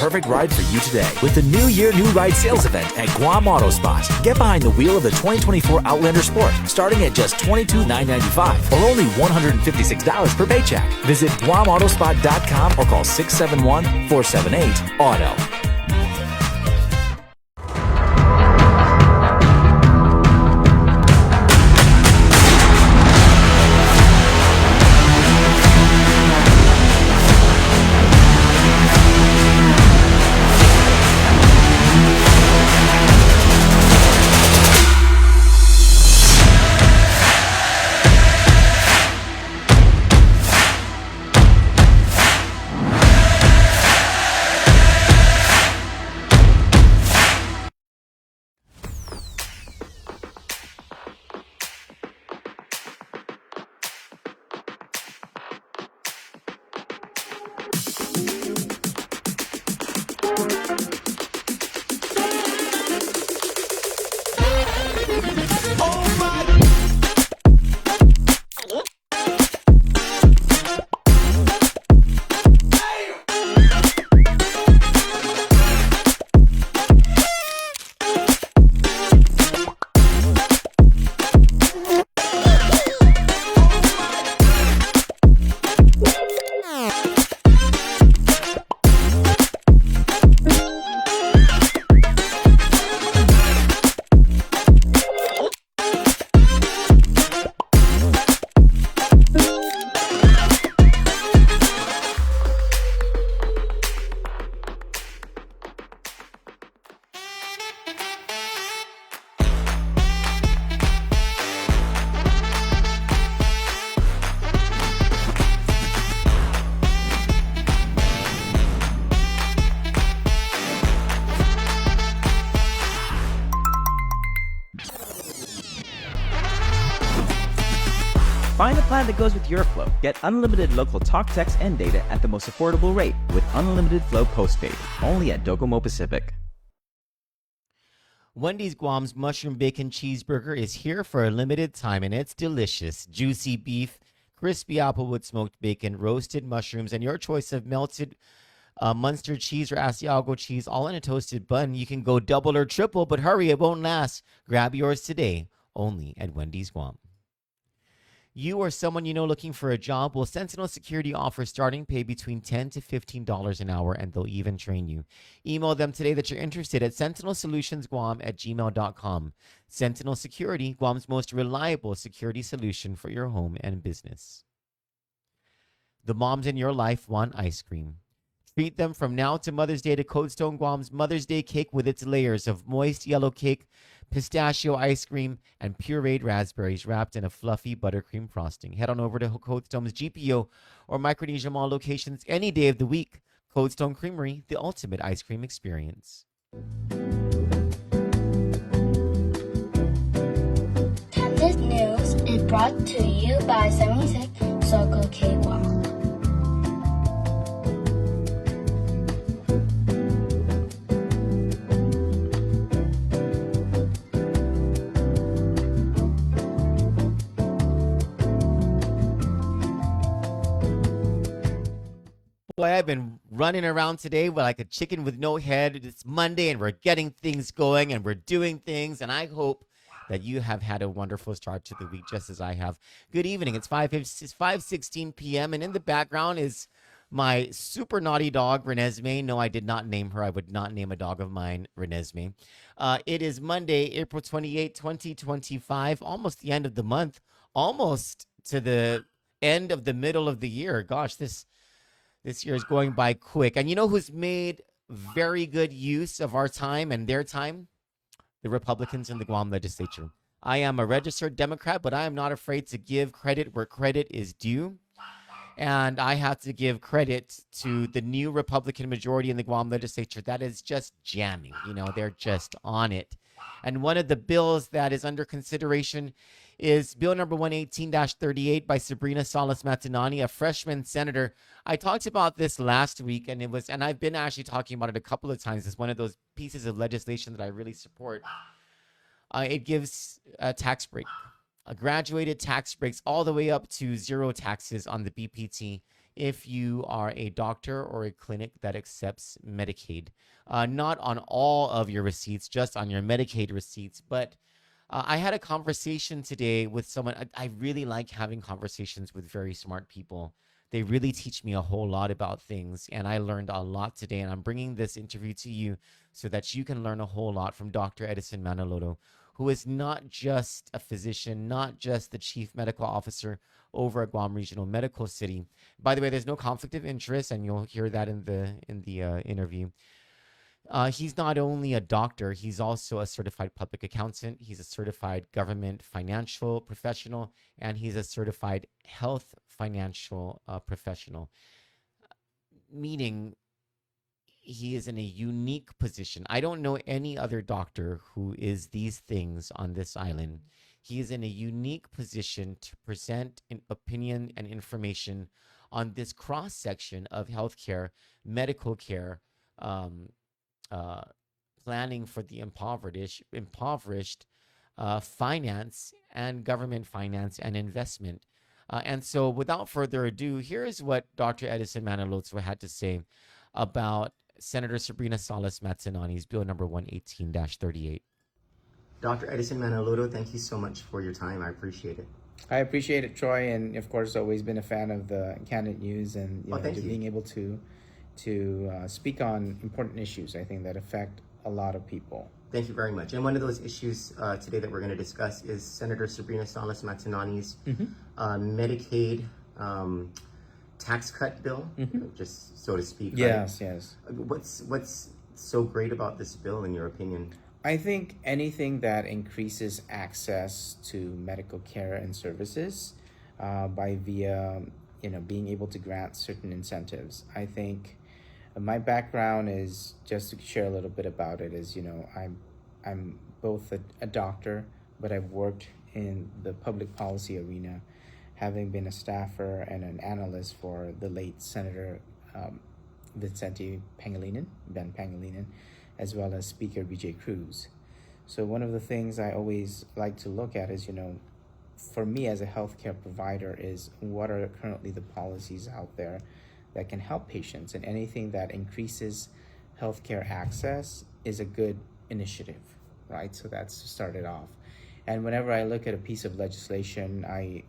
perfect ride for you today with the New Year New Ride sales event at Guam Auto Spot. Get behind the wheel of the 2024 Outlander Sport starting at just $22,995 or only $156 per paycheck. Visit GuamAutospot.com or call 671-478-AUTO. Find a plan that goes with your flow. Get unlimited local talk, text, and data at the most affordable rate with Unlimited Flow Postpaid, only at Docomo Pacific. Wendy's Guam's Mushroom Bacon Cheeseburger is here for a limited time, and it's delicious. Juicy beef, crispy applewood smoked bacon, roasted mushrooms, and your choice of melted Munster cheese or Asiago cheese, all in a toasted bun. You can go double or triple, but hurry, it won't last. Grab yours today, only at Wendy's Guam. You or someone you know looking for a job? Well, Sentinel Security offers starting pay between $10 to $15 an hour, and they'll even train you. Email them today that you're interested at sentinelsolutionsguam@gmail.com. Sentinel Security, Guam's most reliable security solution for your home and business. The moms in your life want ice cream. Treat them from now to Mother's Day to Cold Stone Guam's Mother's Day cake with its layers of moist yellow cake, pistachio ice cream, and pureed raspberries wrapped in a fluffy buttercream frosting. Head on over to Cold Stone's GPO or Micronesia Mall locations any day of the week. Cold Stone Creamery, the ultimate ice cream experience. Kandit News is brought to you by 76 Circle K Guam. Boy, I've been running around today like a chicken with no head. It's Monday and we're getting things going and we're doing things. And I hope that you have had a wonderful start to the week just as I have. Good evening. It's 5:16 p.m. and in the background is my super naughty dog, Renesmee. No, I did not name her. I would not name a dog of mine, Renesmee. It is Monday, April 28, 2025, almost the end of the month, almost to the end of the middle of the year. Gosh, this year is going by quick. And you know who's made very good use of our time and their time? The Republicans in the Guam legislature. I am a registered Democrat, but I am not afraid to give credit where credit is due. And I have to give credit to the new Republican majority in the Guam legislature that is just jamming. You know, they're just on it. And one of the bills that is under consideration is Bill number 118-38 by Sabrina Salas Matanane, a freshman senator. I talked about this last week, and I've been actually talking about it a couple of times. It's one of those pieces of legislation that I really support. It gives a tax break, a graduated tax breaks all the way up to zero taxes on the BPT if you are a doctor or a clinic that accepts Medicaid. Not on all of your receipts, just on your Medicaid receipts. But I had a conversation today with someone. I really like having conversations with very smart people. They really teach me a whole lot about things, and I learned a lot today. And I'm bringing this interview to you so that you can learn a whole lot from Dr. Edison Manaloto, who is not just a physician, not just the chief medical officer over at Guam Regional Medical City. By the way, there's no conflict of interest, and you'll hear that in the interview. He's not only a doctor, he's also a certified public accountant. He's a certified government financial professional, and he's a certified health financial professional, meaning he is in a unique position. I don't know any other doctor who is these things on this island. He is in a unique position to present an opinion and information on this cross section of healthcare, medical care, planning for the impoverished, finance and government finance and investment. And so without further ado, here is what Dr. Edison Manaloto had to say about Senator Sabrina Salas Matanane's Bill number 118-38. Dr. Edison Manaloto, thank you so much for your time. I appreciate it. I appreciate it, Troy, and of course, always been a fan of the Kandit News and being able to speak on important issues, I think, that affect a lot of people. Thank you very much. And one of those issues today that we're going to discuss is Senator Sabrina Salas Matanane's Medicaid tax cut bill, just so to speak. Yes, right? yes. What's so great about this bill, in your opinion? I think anything that increases access to medical care and services by via being able to grant certain incentives. I think my background is, just to share a little bit about it, is I'm both a doctor, but I've worked in the public policy arena, having been a staffer and an analyst for the late Senator Vicente Ben Pangilinan, as well as Speaker BJ Cruz. So one of the things I always like to look at is, for me as a healthcare provider, is what are currently the policies out there that can help patients, and anything that increases healthcare access is a good initiative, right? So that's started off. And whenever I look at a piece of legislation, I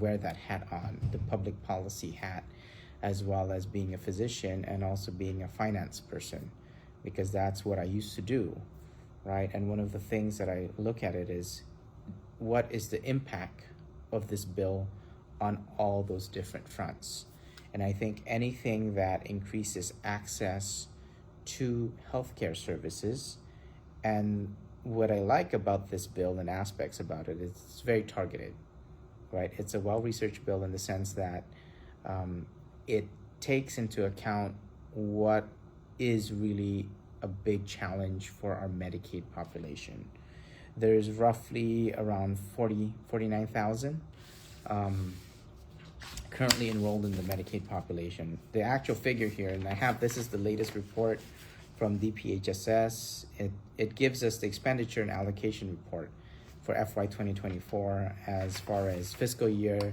wear that hat on, the public policy hat, as well as being a physician and also being a finance person, because that's what I used to do, right? And one of the things that I look at it is, what is the impact of this bill on all those different fronts? And I think anything that increases access to healthcare services, and what I like about this bill and aspects about it is it's very targeted, right? It's a well-researched bill in the sense that it takes into account what is really a big challenge for our Medicaid population. There's roughly around 49,000 currently enrolled in the Medicaid population. The actual figure here, and this is the latest report from DPHSS. It gives us the expenditure and allocation report for FY 2024 as far as fiscal year,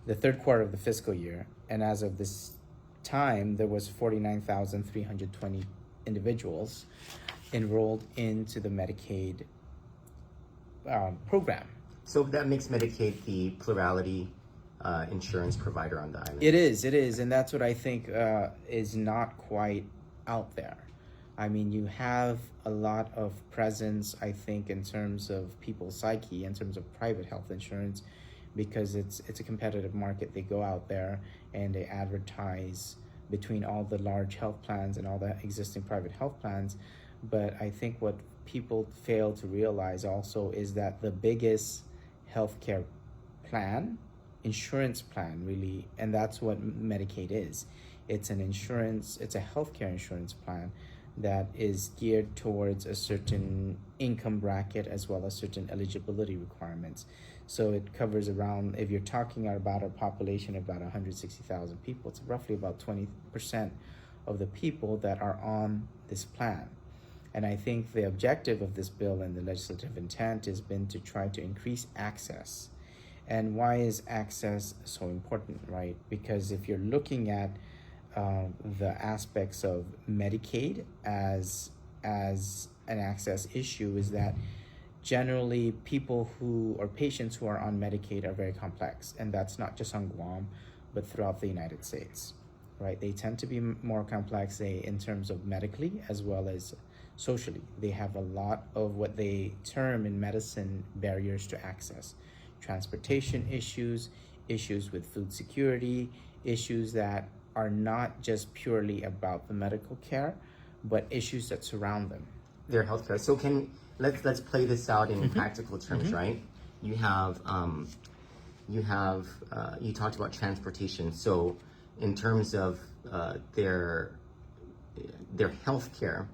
the third quarter of the fiscal year. And as of this time, there was 49,320 individuals enrolled into the Medicaid program. So that makes Medicaid the plurality insurance provider on the island. It is, and that's what I think is not quite out there. I mean, you have a lot of presence, I think, in terms of people's psyche, in terms of private health insurance, because it's a competitive market. They go out there and they advertise between all the large health plans and all the existing private health plans. But I think what people fail to realize also is that the biggest healthcare insurance plan really, and that's what Medicaid is. It's an insurance, it's a healthcare insurance plan that is geared towards a certain income bracket as well as certain eligibility requirements. So it covers around, if you're talking about a population of about 160,000 people, it's roughly about 20% of the people that are on this plan. And I think the objective of this bill and the legislative intent has been to try to increase access. And why is access so important, right? Because if you're looking at the aspects of Medicaid as an access issue, is that generally people who or patients who are on Medicaid are very complex, and that's not just on Guam, but throughout the United States, right? They tend to be more complex in terms of medically as well as socially. They have a lot of what they term in medicine barriers to access. Transportation issues, issues with food security, issues that are not just purely about the medical care, but issues that surround them. Their healthcare. So let's play this out in practical terms, right? You talked about transportation. So in terms of their healthcare,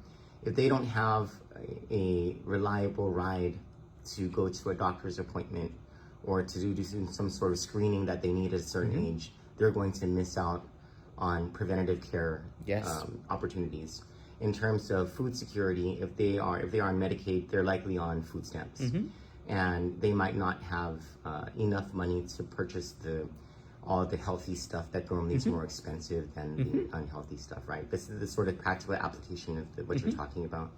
if they don't have a reliable ride to go to a doctor's appointment or to do some sort of screening that they need at a certain age, they're going to miss out on preventative care opportunities. In terms of food security, if they are on Medicaid, they're likely on food stamps, and they might not have enough money to purchase all the healthy stuff that normally is more expensive than the unhealthy stuff, right? This is the sort of practical application of what you're talking about.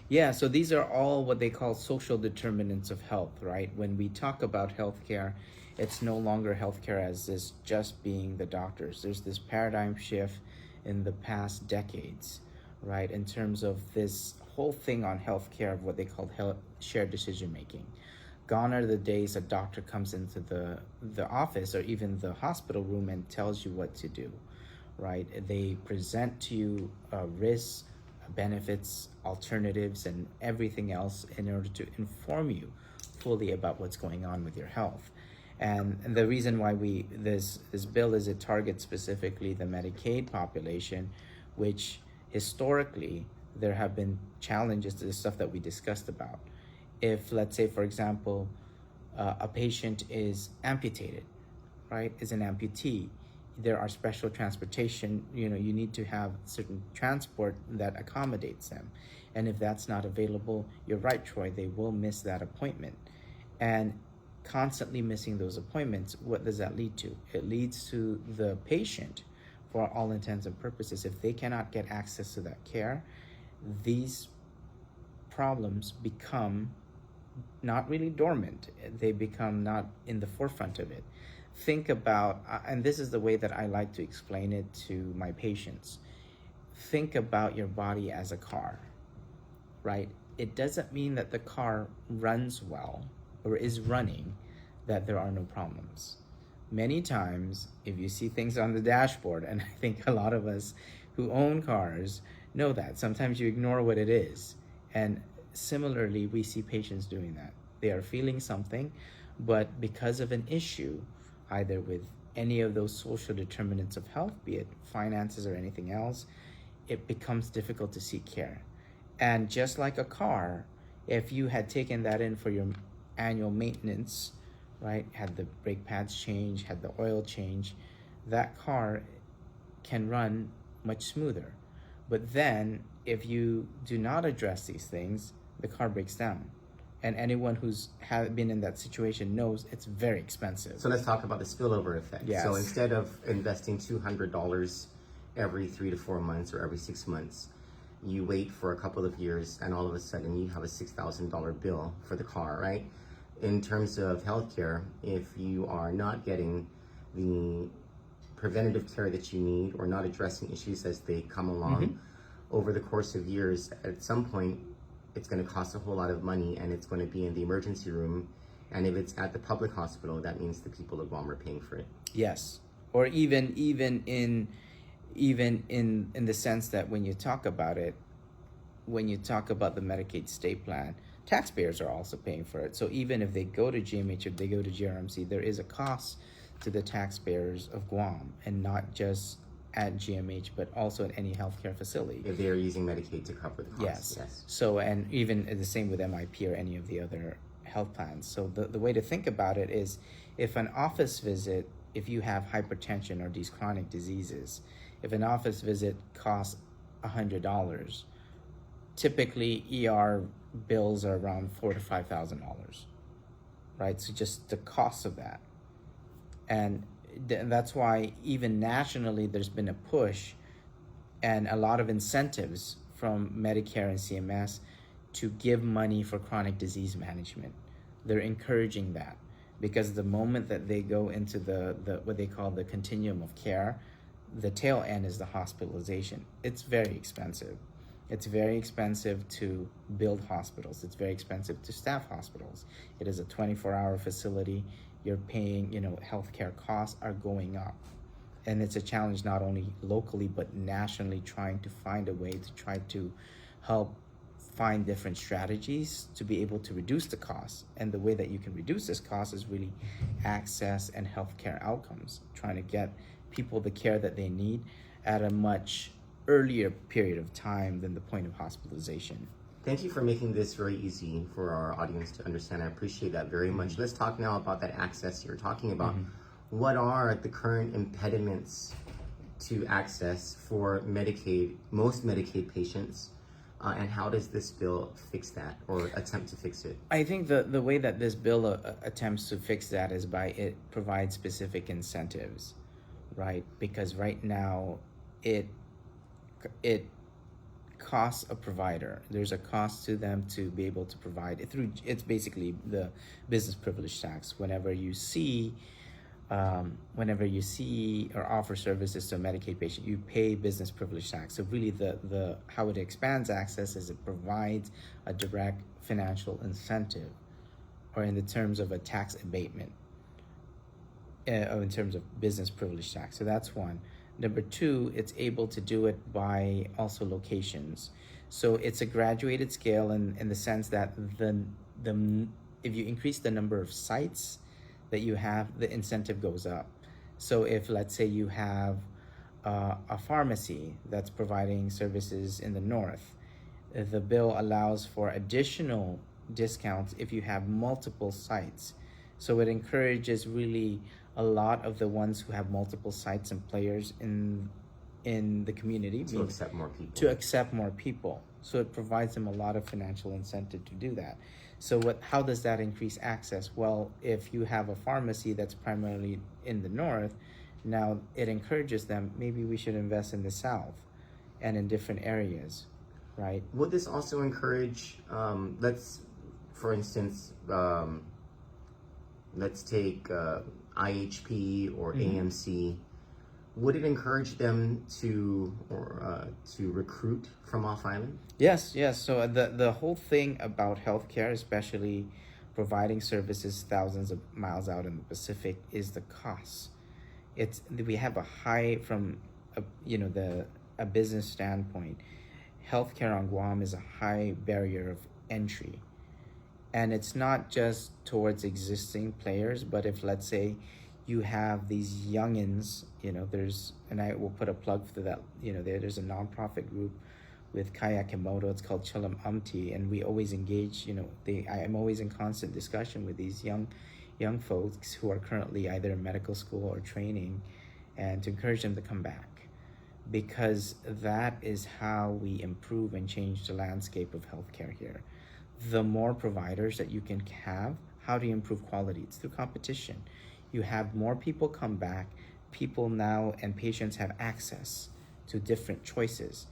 Yeah, so these are all what they call social determinants of health, right? When we talk about healthcare, it's no longer healthcare as this just being the doctors. There's this paradigm shift in the past decades, right? In terms of this whole thing on healthcare of what they call shared decision making. Gone are the days a doctor comes into the office or even the hospital room and tells you what to do, right? They present to you risks, benefits, alternatives, and everything else in order to inform you fully about what's going on with your health. And the reason why this bill is it targets specifically the Medicaid population, which historically there have been challenges to the stuff that we discussed about. If, let's say, for example, a patient is amputated, right, is an amputee, there are special transportation, you need to have certain transport that accommodates them. And if that's not available, you're right, Troy, they will miss that appointment. And constantly missing those appointments, what does that lead to? It leads to the patient, for all intents and purposes, if they cannot get access to that care, these problems become not really dormant. They become not in the forefront of it. Think about, and this is the way that I like to explain it to my patients. Think about your body as a car, right? It doesn't mean that the car runs well or is running, that there are no problems. Many times, if you see things on the dashboard, and I think a lot of us who own cars know that, sometimes you ignore what it is. And similarly, we see patients doing that. They are feeling something, but because of an issue, either with any of those social determinants of health, be it finances or anything else, it becomes difficult to seek care. And just like a car, if you had taken that in for your annual maintenance, right, had the brake pads changed, had the oil change, that car can run much smoother. But then if you do not address these things, the car breaks down. And anyone who's been in that situation knows it's very expensive. So let's talk about the spillover effect. Yes. So instead of investing $200 every 3 to 4 months or every 6 months, you wait for a couple of years and all of a sudden you have a $6,000 bill for the car, right? In terms of healthcare, if you are not getting the preventative care that you need or not addressing issues as they come along over the course of years, at some point, it's going to cost a whole lot of money and it's going to be in the emergency room. And if it's at the public hospital, that means the people of Guam are paying for it. Yes. Or even in the sense that when you talk about it, when you talk about the Medicaid state plan, taxpayers are also paying for it. So even if they go to GMH, if they go to GRMC, there is a cost to the taxpayers of Guam, and not just at GMH, but also at any healthcare facility. If they are using Medicaid to cover the costs. Yes. So, and even the same with MIP or any of the other health plans. So the way to think about it is, if an office visit, if you have hypertension or these chronic diseases, if an office visit costs $100, typically ER bills are around $4,000 to $5,000, right? So just the cost of that, And that's why even nationally there's been a push and a lot of incentives from Medicare and CMS to give money for chronic disease management. They're encouraging that because the moment that they go into the what they call the continuum of care, the tail end is the hospitalization. It's very expensive. It's very expensive to build hospitals. It's very expensive to staff hospitals. It is a 24-hour facility. You're paying, healthcare costs are going up. And it's a challenge not only locally, but nationally, trying to find a way to try to help find different strategies to be able to reduce the costs. And the way that you can reduce this cost is really access and healthcare outcomes, trying to get people the care that they need at a much earlier period of time than the point of hospitalization. Thank you for making this very easy for our audience to understand. I appreciate that very much. Let's talk now about that access you're talking about. What are the current impediments to access for Medicaid, most Medicaid patients, and how does this bill fix that or attempt to fix it? I think the way that this bill attempts to fix that is by it provides specific incentives, right? Because right now it costs a provider. There's a cost to them to be able to provide it through. It's basically the business privilege tax. Whenever you see or offer services to a Medicaid patient, you pay business privilege tax. So really, the how it expands access is it provides a direct financial incentive, or in the terms of a tax abatement, in terms of business privilege tax. So that's one. Number two, it's able to do it by also locations. So it's a graduated scale in the sense that if you increase the number of sites that you have, the incentive goes up. So if, let's say, you have a pharmacy that's providing services in the north, the bill allows for additional discounts if you have multiple sites. So it encourages really a lot of the ones who have multiple sites and players in the community to accept more people. So it provides them a lot of financial incentive to do that. So how does that increase access? Well, if you have a pharmacy that's primarily in the north, now it encourages them, maybe we should invest in the south and in different areas, right? Would this also encourage, for instance, let's take IHP or AMC. Would it encourage them to recruit from off island? Yes. So the whole thing about healthcare, especially providing services thousands of miles out in the Pacific, is the cost. We have a high from a business standpoint. Healthcare on Guam is a high barrier of entry. And it's not just towards existing players, but if, let's say, you have these youngins, and I will put a plug for that, there's a nonprofit group with Kaya Kimoto, it's called Chilam Umti, and we always engage, I am always in constant discussion with these young folks who are currently either in medical school or training, and to encourage them to come back. Because that is how we improve and change the landscape of healthcare here. The more providers that you can have, how do you improve quality? It's through competition. You have more people come back, people now and patients have access to different choices.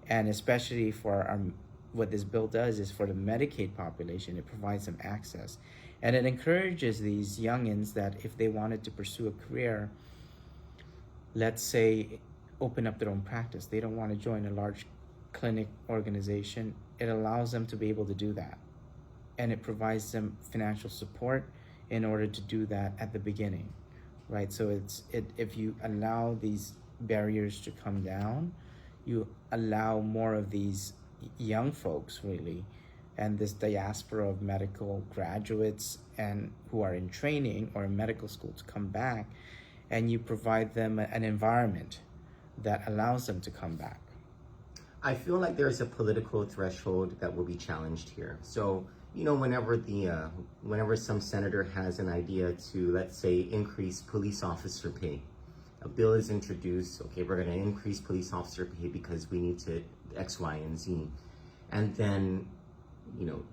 And especially for what this bill does is for the Medicaid population, it provides them access. And it encourages these youngins that if they wanted to pursue a career, let's say, open up their own practice. They don't want to join a large clinic organization. It allows them to be able to do that. And it provides them financial support in order to do that at the beginning, right? So if you allow these barriers to come down, you allow more of these young folks really, and this diaspora of medical graduates and who are in training or in medical school to come back, and you provide them an environment that allows them to come back. I feel like there's a political threshold that will be challenged here. So, whenever some senator has an idea to, let's say, increase police officer pay, a bill is introduced, okay, we're going to increase police officer pay because we need to X, Y, and Z. And then,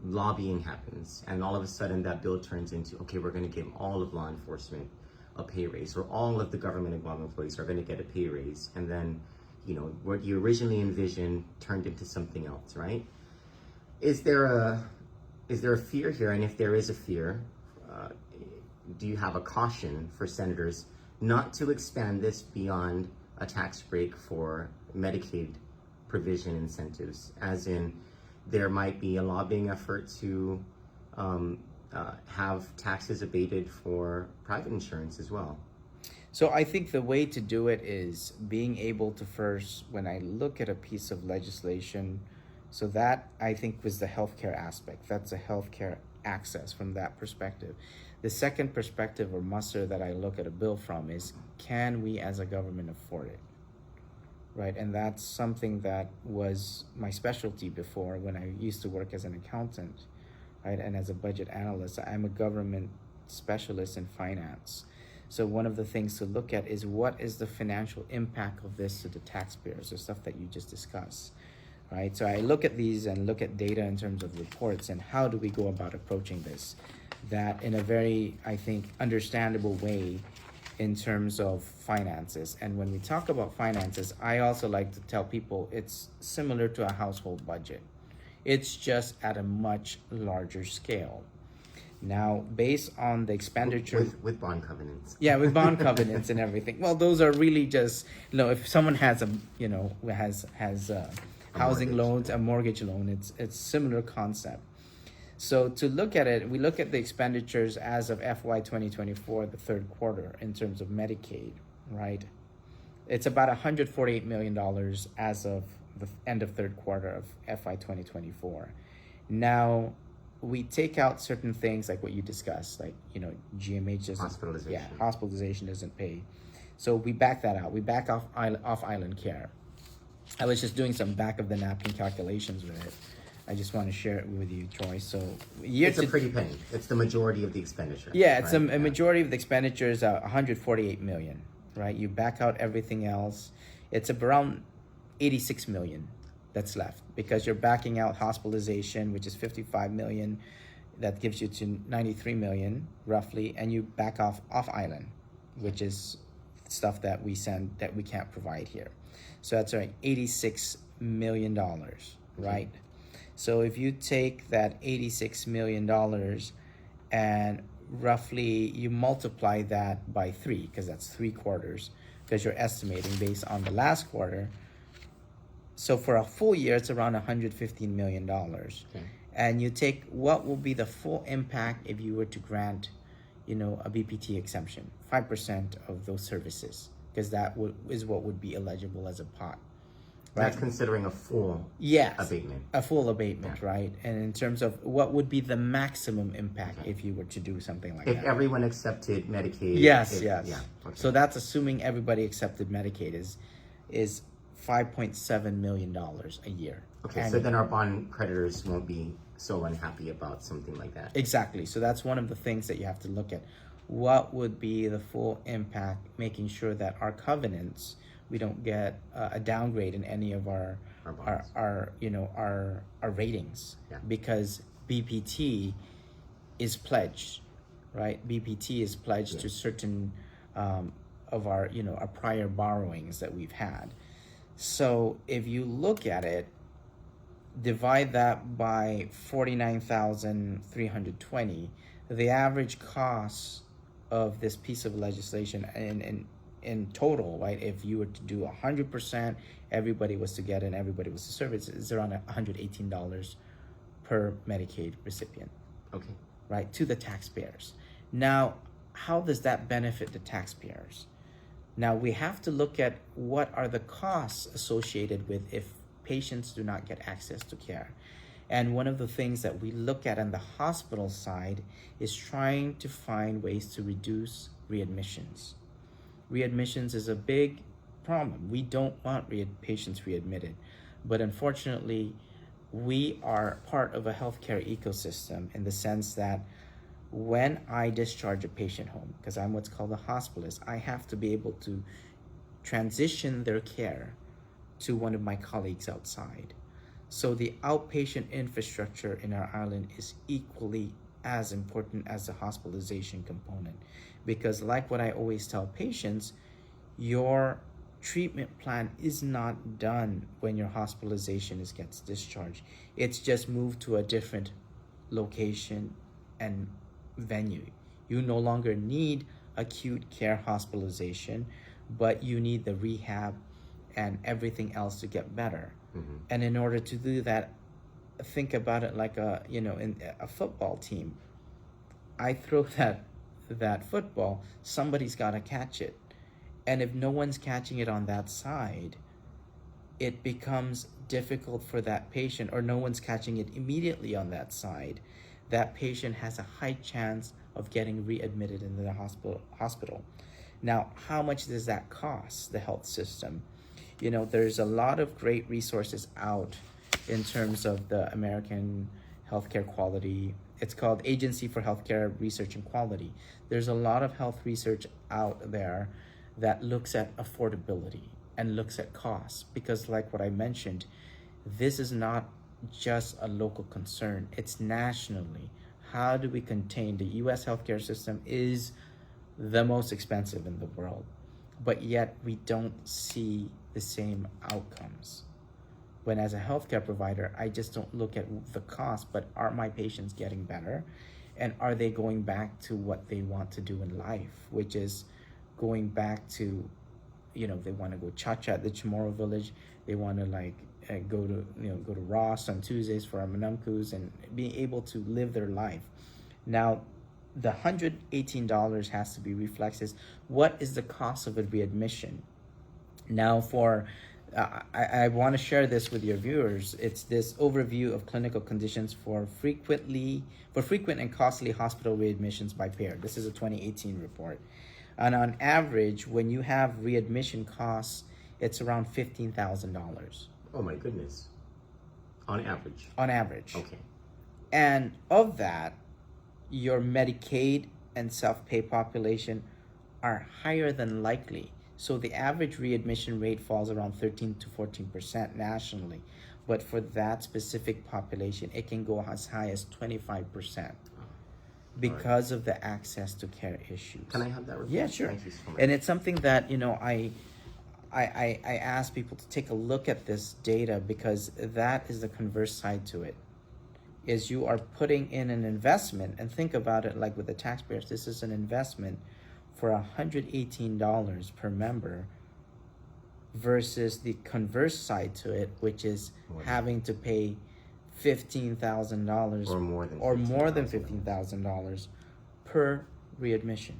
lobbying happens. And all of a sudden that bill turns into, okay, we're going to give all of law enforcement a pay raise, or all of the government and Guam employees are going to get a pay raise, and then, you know, what you originally envisioned turned into something else, right? Is there a fear here? And if there is a fear, do you have a caution for senators not to expand this beyond a tax break for Medicaid provision incentives, as in there might be a lobbying effort to have taxes abated for private insurance as well? So I think the way to do it is being able to first, when I look at a piece of legislation, so that I think was the healthcare aspect. That's a healthcare access from that perspective. The second perspective or muster that I look at a bill from is, can we as a government afford it? Right, and that's something that was my specialty before when I used to work as an accountant, right, and as a budget analyst. I'm a government specialist in finance. So one of the things to look at is, what is the financial impact of this to the taxpayers, the stuff that you just discussed, right? So I look at these and look at data in terms of reports, and how do we go about approaching this, that in a very, I think, understandable way in terms of finances. And when we talk about finances, I also like to tell people it's similar to a household budget. It's just at a much larger scale. Now, based on the expenditure with bond covenants. Yeah, with bond covenants and everything. Well, those are really just, you know, if someone has a, you know, has housing mortgage, loans, a mortgage loan, it's similar concept. So to look at it, we look at the expenditures as of FY 2024, the third quarter, in terms of Medicaid, right? It's about $148 million as of the end of third quarter of FY 2024. Now, we take out certain things like what you discussed, like, you know, GMH doesn't, Hospitalization. Hospitalization doesn't pay. So we back that out. We back off island care. I was just doing some back of the napkin calculations with it. I just want to share it with you, Troy. So It's a pretty penny. It's the majority of the expenditure. yeah, it's right? a majority of the expenditures are 148 million, right? You back out everything else, it's around 86 million that's left, because you're backing out hospitalization, which is 55 million. That gives you to 93 million roughly, and you back off island, which is stuff that we send that we can't provide here. So that's right, $86 million, right? So if you take that $86 million and roughly you multiply that by 3, because that's 3 quarters, because you're estimating based on the last quarter. So for a full year, it's around $115 million. Okay. And you take what will be the full impact if you were to grant, you know, a BPT exemption, 5% of those services, because that is what would be eligible as a pot. Right? That's considering a full abatement. A full abatement, right? And in terms of what would be the maximum impact if you were to do something like that. If everyone accepted Medicaid. Yes. Yeah. Okay. So that's assuming everybody accepted Medicaid is $5.7 million a year. Okay, annually. so then our bond creditors won't be so unhappy about something like that. Exactly. So that's one of the things that you have to look at. What would be the full impact, making sure that our covenants, we don't get a downgrade in any of our ratings, because BPT is pledged, right? BPT is pledged to certain of our our prior borrowings that we've had. So if you look at it, divide that by 49,320, the average cost of this piece of legislation in total, right? If you were to do 100%, everybody was to get it and everybody was to serve it, it's around $118 per Medicaid recipient. Okay. Right, to the taxpayers. Now, how does that benefit the taxpayers? Now, we have to look at what are the costs associated with if patients do not get access to care. And one of the things that we look at on the hospital side is trying to find ways to reduce readmissions. Readmissions is a big problem. We don't want patients readmitted, but unfortunately, we are part of a healthcare ecosystem in the sense that when I discharge a patient home, because I'm what's called a hospitalist, I have to be able to transition their care to one of my colleagues outside. So the outpatient infrastructure in our island is equally as important as the hospitalization component, because like what I always tell patients, your treatment plan is not done when your hospitalization gets discharged. It's just moved to a different location and venue. You no longer need acute care hospitalization, but you need the rehab and everything else to get better. And in order to do that, think about it like in a football team. I throw that football, somebody's got to catch it. And if no one's catching it on that side, it becomes difficult for that patient, or no one's catching it immediately on that side. That patient has a high chance of getting readmitted into the hospital. Now, how much does that cost the health system? There's a lot of great resources out in terms of the American healthcare quality. It's called Agency for Healthcare Research and Quality. There's a lot of health research out there that looks at affordability and looks at costs, because like what I mentioned, this is not just a local concern, it's nationally. How do we contain the US healthcare system is the most expensive in the world, but yet we don't see the same outcomes. When as a healthcare provider, I just don't look at the cost, but are my patients getting better? And are they going back to what they want to do in life, which is going back to, they want to go cha-cha at the Chamorro village. They want to go to Ross on Tuesdays for our manamkus and being able to live their life. Now, the $118 has to be reflected. What is the cost of a readmission? Now, I want to share this with your viewers. It's this overview of clinical conditions for frequent and costly hospital readmissions by payer. This is a 2018 report. And on average, when you have readmission costs, it's around $15,000. Oh my goodness. On average? On average. Okay. And of that, your Medicaid and self-pay population are higher than likely. So the average readmission rate falls around 13 to 14% nationally. But for that specific population, it can go as high as 25% because of the access to care issues. Can I have that report? Yeah, sure. Thank you so much. And it's something that, I ask people to take a look at this data, because that is the converse side to it. Is you are putting in an investment, and think about it like with the taxpayers, this is an investment for $118 per member versus the converse side to it, which is having to pay $15,000 or more than $15,000 per readmission.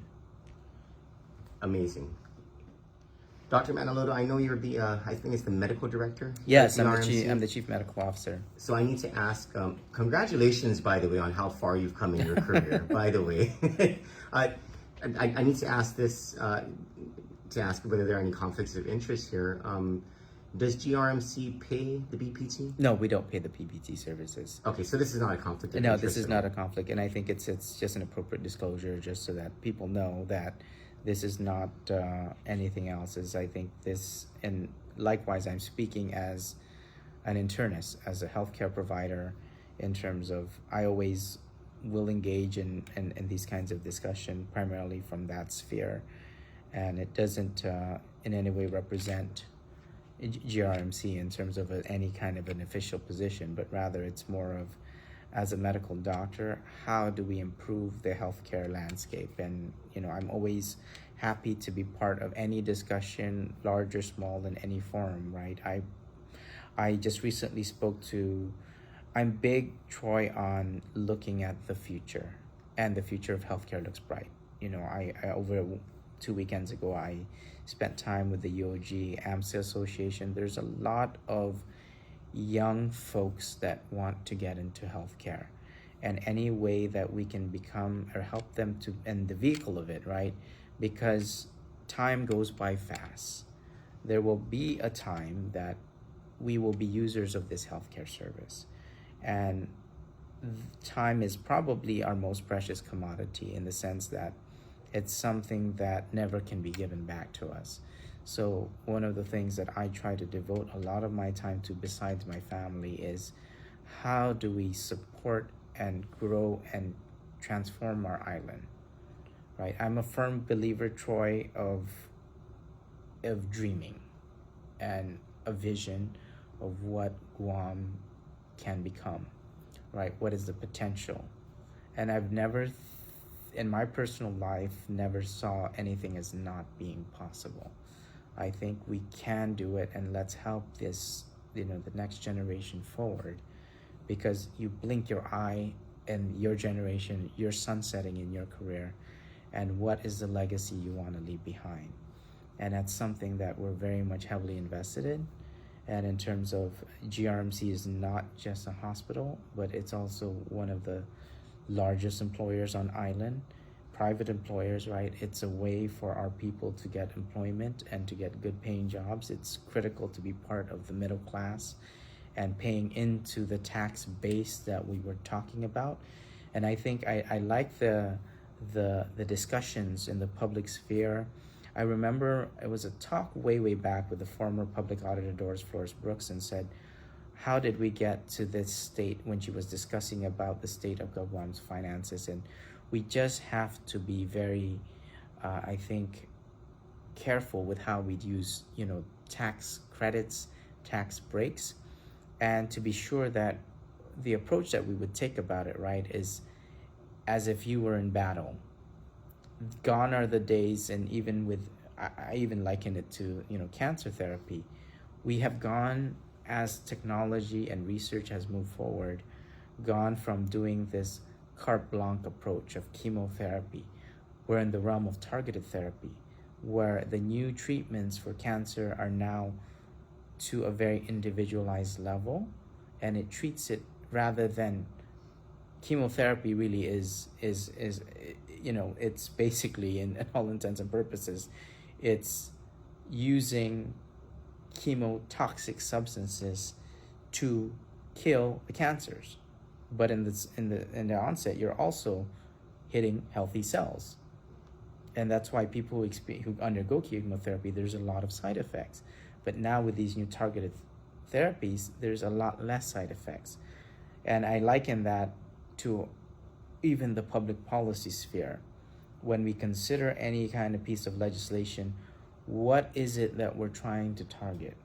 Amazing. Dr. Manaloto, I know you're I think it's the medical director? Yes, at I'm the chief medical officer. So I need to ask, congratulations, by the way, on how far you've come in your career, by the way. I need to ask this, to ask whether there are any conflicts of interest here. Does GRMC pay the BPT? No, we don't pay the PBT services. Okay, so this is not a conflict of No, interest. this is not a conflict, and I think it's just an appropriate disclosure, just so that people know that this is not anything else. I think this, and likewise, I'm speaking as an internist, as a healthcare provider, in terms of I always will engage in these kinds of discussion primarily from that sphere, and it doesn't in any way represent GRMC in terms of any kind of an official position, but rather it's more of, as a medical doctor, how do we improve the healthcare landscape? And I'm always happy to be part of any discussion, large or small, in any forum, right? I just recently I'm big, Troy, on looking at the future, and the future of healthcare looks bright. I over 2 weekends ago, I spent time with the UOG AMSA Association. There's a lot of young folks that want to get into healthcare, and any way that we can become or help them to, and the vehicle of it, right? Because time goes by fast. There will be a time that we will be users of this healthcare service, and time is probably our most precious commodity, in the sense that it's something that never can be given back to us. So one of the things that I try to devote a lot of my time to, besides my family, is how do we support and grow and transform our island, right? I'm a firm believer, Troy, of dreaming and a vision of what Guam can become, right? What is the potential? And I've never, in my personal life, never saw anything as not being possible. I think we can do it, and let's help this, the next generation forward, because you blink your eye and your generation, you're sunsetting in your career, and what is the legacy you want to leave behind? And that's something that we're very much heavily invested in. And in terms of GRMC is not just a hospital, but it's also one of the largest employers on island, private employers, right? It's a way for our people to get employment and to get good paying jobs. It's critical to be part of the middle class and paying into the tax base that we were talking about. And I think I like the discussions in the public sphere. I remember it was a talk way back with the former public auditor Doris Flores Brooks, and said, how did we get to this state, when she was discussing about the state of Guam's finances? And we just have to be very, I think, careful with how we use, tax credits, tax breaks, and to be sure that the approach that we would take about it, right, is as if you were in battle. Gone are the days, and even with, I even liken it to, cancer therapy. We have gone, as technology and research has moved forward, gone from doing this carte blanche approach of chemotherapy. We're in the realm of targeted therapy, where the new treatments for cancer are now to a very individualized level, and it treats it, rather than chemotherapy really is it's basically, in all intents and purposes, it's using chemotoxic substances to kill the cancers. But in the onset, you're also hitting healthy cells, and that's why people who undergo chemotherapy, there's a lot of side effects. But now with these new targeted therapies, there's a lot less side effects, and I liken that to even the public policy sphere. When we consider any kind of piece of legislation, what is it that we're trying to target?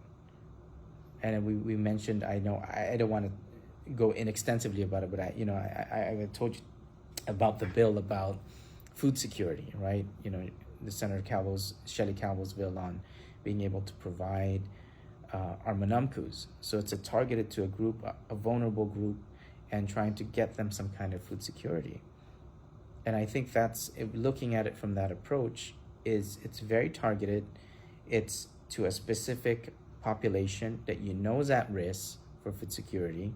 And we mentioned, I know I don't want to go in extensively about it, but I told you about the bill about food security, right? The Senator Shelley Calvo's bill on being able to provide our manamkus. So it's targeted to a group, a vulnerable group, and trying to get them some kind of food security. And I think that's, looking at it from that approach, it's very targeted. It's to a specific population that is at risk for food security.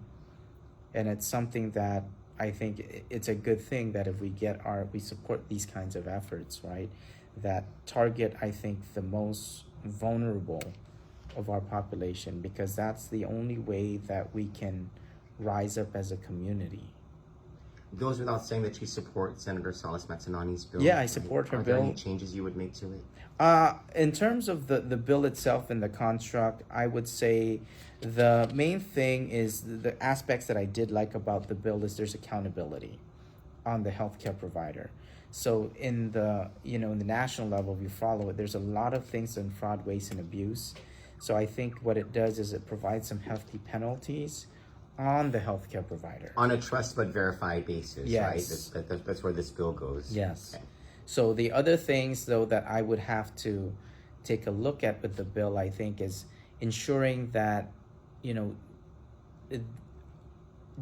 And it's something that I think it's a good thing that if we support these kinds of efforts, right, that target, I think, the most vulnerable of our population, because that's the only way that we can rise up as a community. It goes without saying that you support Senator Salas Matanane's bill. Yeah, I support her Are bill. there any changes you would make to it? In terms of the bill itself and the construct, I would say the main thing is the aspects that I did like about the bill is there's accountability on the healthcare provider. So in the national level, if you follow it, there's a lot of things in fraud, waste, and abuse. So I think what it does is it provides some hefty penalties on the healthcare provider. On a trust but verified basis, Yes. right? That's where this bill goes. Yes. Okay. So the other things, though, that I would have to take a look at with the bill, I think, is ensuring that,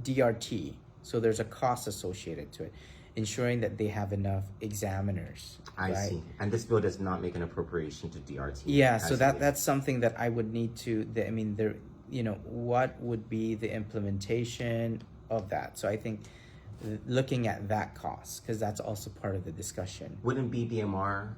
DRT, so there's a cost associated to it, ensuring that they have enough examiners. I right? see. And this bill does not make an appropriation to DRT. Yeah, so as that's something that I would need to, what would be the implementation of that? So I think looking at that cost, because that's also part of the discussion. Wouldn't BBMR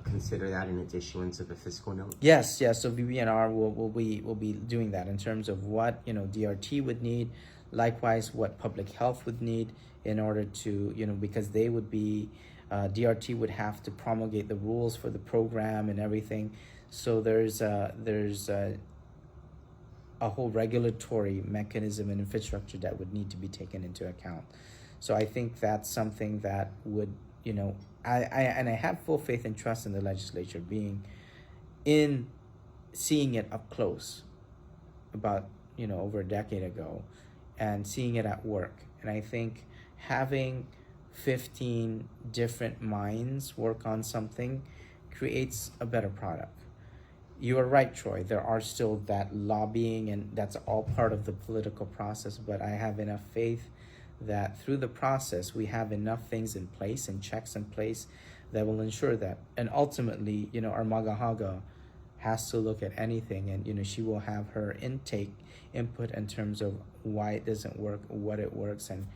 consider that in its issuance of a fiscal note? Yes. So BBNR will be doing that in terms of what DRT would need, likewise what public health would need in order to because they would be DRT would have to promulgate the rules for the program and everything. So there's a whole regulatory mechanism and infrastructure that would need to be taken into account. So I think that's something that would, I have full faith and trust in the legislature seeing it up close about, over a decade ago, and seeing it at work. And I think having 15 different minds work on something creates a better product. You are right, Troy. There are still that lobbying, and that's all part of the political process. But I have enough faith that through the process, we have enough things in place and checks in place that will ensure that. And ultimately, our Magahaga has to look at anything, and she will have her input in terms of why it doesn't work, what it works, and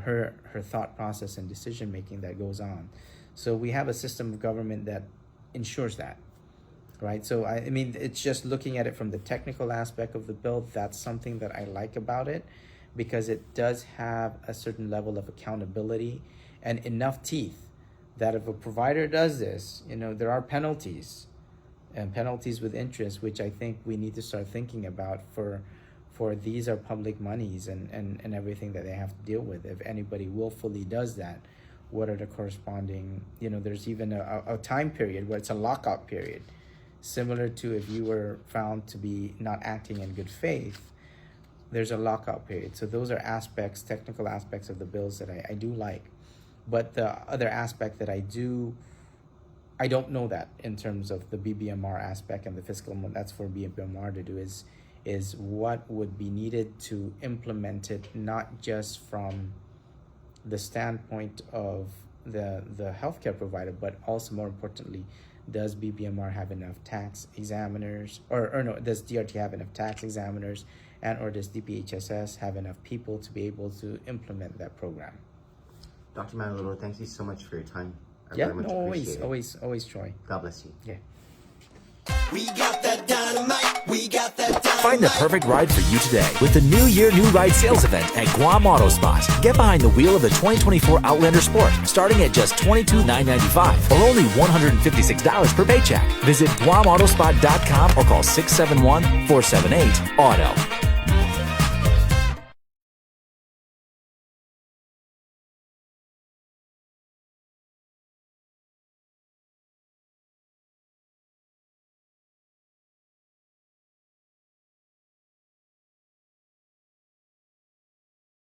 her thought process and decision making that goes on. So we have a system of government that ensures that. Right. So, I mean, it's just looking at it from the technical aspect of the bill. That's something that I like about it, because it does have a certain level of accountability and enough teeth that if a provider does this, there are penalties and penalties with interest, which I think we need to start thinking about for these are public monies and everything that they have to deal with. If anybody willfully does that, what are the corresponding, there's even a time period where it's a lockout period. Similar to if you were found to be not acting in good faith, there's a lockout period. So those are technical aspects of the bills that I do like. But the other aspect that I don't know that in terms of the BBMR aspect and the fiscal, that's for BBMR to do, is what would be needed to implement it, not just from the standpoint of the healthcare provider, but also more importantly, does BBMR have enough tax examiners, or no, does DRT have enough tax examiners, and or does DPHSS have enough people to be able to implement that program? Dr. Manaloto, thank you so much for your time. I Yeah, very much appreciate it. always, Troy. God bless you. Yeah. We got that dynamite. We got that dynamite. Find the perfect ride for you today with the New Year New Ride sales event at Guam Auto Spot. Get behind the wheel of the 2024 Outlander Sport, starting at just $22,995 or only $156 per paycheck. Visit GuamAutospot.com or call 671-478-AUTO.